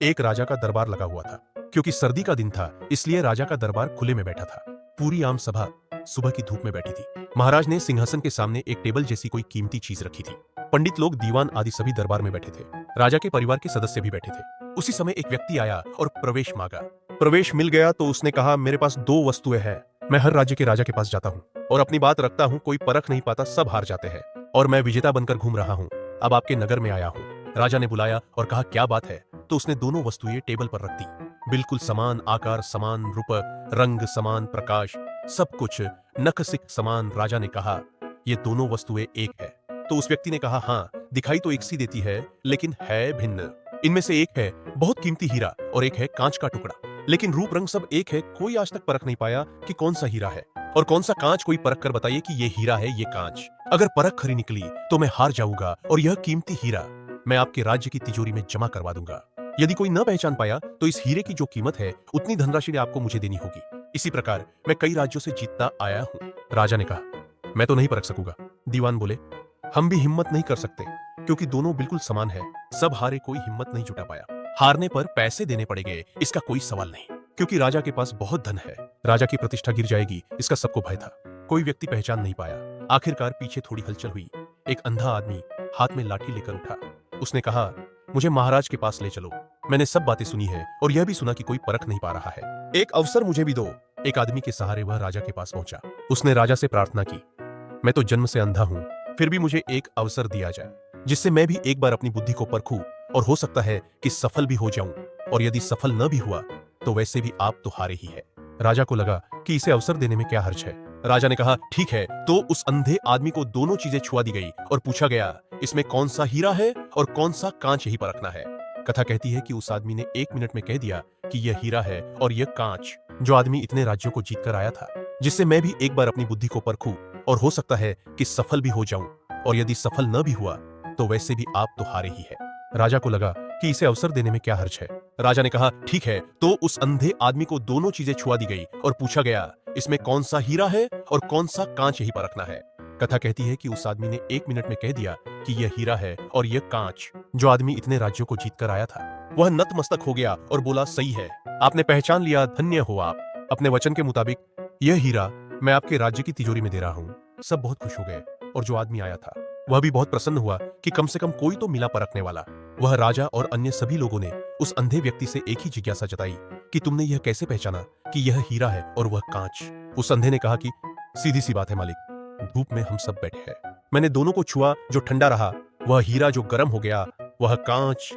एक राजा का दरबार लगा हुआ था। क्योंकि सर्दी का दिन था, इसलिए राजा का दरबार खुले में बैठा था। पूरी आम सभा सुबह की धूप में बैठी थी। महाराज ने सिंहासन के सामने एक टेबल जैसी कोई कीमती चीज रखी थी। पंडित लोग, दीवान आदि सभी दरबार में बैठे थे। राजा के परिवार के सदस्य भी बैठे थे। उसी समय एक व्यक्ति आया और प्रवेश मांगा। प्रवेश मिल गया तो उसने कहा, मेरे पास दो वस्तुएं हैं। मैं हर राज्य के राजा के पास जाता हूँ और अपनी बात रखता हूँ। कोई परख नहीं पाता, सब हार जाते हैं और मैं विजेता बनकर घूम रहा हूँ। अब आपके नगर में आया हूँ। राजा ने बुलाया और कहा, क्या बात है? तो उसने दोनों वस्तुएं टेबल पर रख दी। बिल्कुल समान आकार, समान रूप, रंग, समान प्रकाश, सब कुछ नखसिक समान। राजा ने कहा, ये दोनों वस्तुएं एक है। तो उस व्यक्ति ने कहा, हाँ, दिखाई तो एक सी देती है, लेकिन है भिन्न। इनमें से एक है बहुत कीमती हीरा और एक है कांच का टुकड़ा, लेकिन रूप रंग सब एक है। कोई आज तक परख नहीं पाया कि कौन सा हीरा है और कौन सा कांच। कोई परख कर बताइए कि ये हीरा है, ये कांच। अगर परख खरी निकली तो मैं हार जाऊंगा और यह कीमती हीरा मैं आपके राज्य की तिजोरी में जमा करवा दूंगा। यदि कोई न पहचान पाया तो इस हीरे की जो कीमत है उतनी धनराशि आपको मुझे देनी होगी। इसी प्रकार मैं कई राज्यों से जीतता आया हूँ। राजा ने कहा, मैं तो नहीं परख सकूंगा। दीवान बोले, हम भी हिम्मत नहीं कर सकते क्योंकि दोनों बिल्कुल समान है। सब हारे, कोई हिम्मत नहीं जुटा पाया। हारने पर पैसे देने पड़ेंगे, इसका कोई सवाल नहीं, क्योंकि राजा के पास बहुत धन है। राजा की प्रतिष्ठा गिर जाएगी, इसका सबको भय था। कोई व्यक्ति पहचान नहीं पाया। आखिरकार पीछे थोड़ी हलचल हुई। एक अंधा आदमी हाथ में लाठी लेकर उठा। उसने कहा, मुझे महाराज के पास ले चलो। मैंने सब बातें सुनी है और यह भी सुना कि कोई परख नहीं पा रहा है। एक अवसर मुझे भी दो। एक आदमी के सहारे वह राजा के पास पहुंचा। उसने राजा से प्रार्थना की, मैं तो जन्म से अंधा हूं, फिर भी मुझे एक अवसर दिया जाए जिससे मैं भी एक बार अपनी बुद्धि को परखूं और हो सकता है कि सफल भी हो जाऊं। और यदि सफल न भी हुआ तो वैसे भी आप तो हारे ही है। राजा को लगा कि इसे अवसर देने में क्या हर्ज है। राजा ने कहा, ठीक है। तो उस अंधे आदमी को दोनों चीजें छुआ दी गई और पूछा गया, इसमें कौन सा हीरा है और कौन सा कांच, यही परखना है। कथा कहती है कि उस आदमी ने 1 मिनट में कह दिया कि यह हीरा है और यह कांच। जो आदमी इतने राज्यों को जीत कर आया था, जिससे मैं भी एक बार अपनी बुद्धि को परखूं और हो सकता है कि सफल भी हो जाऊं, और यदि सफल न भी हुआ तो वैसे भी आप तो हारे ही है। राजा को लगा कि इसे अवसर देने में क्या हर्ज है। राजा ने कहा, ठीक है। तो उस अंधे आदमी को दोनों चीजें छुआ दी गई और पूछा गया, इसमें कौन सा हीरा है और कौन सा कांच, यही परखना है। कथा कहती है कि उस आदमी ने 1 मिनट में कह दिया कि यह हीरा है और यह कांच। जो आदमी इतने राज्यों को जीत कर आया था, वह नतमस्तक हो गया और बोला, सही है, आपने पहचान लिया, धन्य हो आप। अपने वचन के मुताबिक यह हीरा मैं आपके राज्य की तिजोरी में दे रहा हूँ। सब बहुत खुश हो गए और जो आदमी आया था वह भी बहुत प्रसन्न हुआ कि कम से कम कोई तो मिला परखने वाला। वह राजा और अन्य सभी लोगों ने उस अंधे व्यक्ति से एक ही जिज्ञासा जताई कि तुमने यह कैसे पहचाना कि यह हीरा है और वह कांच। उस अंधे ने कहा कि सीधी सी बात है मालिक, धूप में हम सब बैठे हैं। मैंने दोनों को छुआ, जो ठंडा रहा वह हीरा, जो गर्म हो गया वह कांच।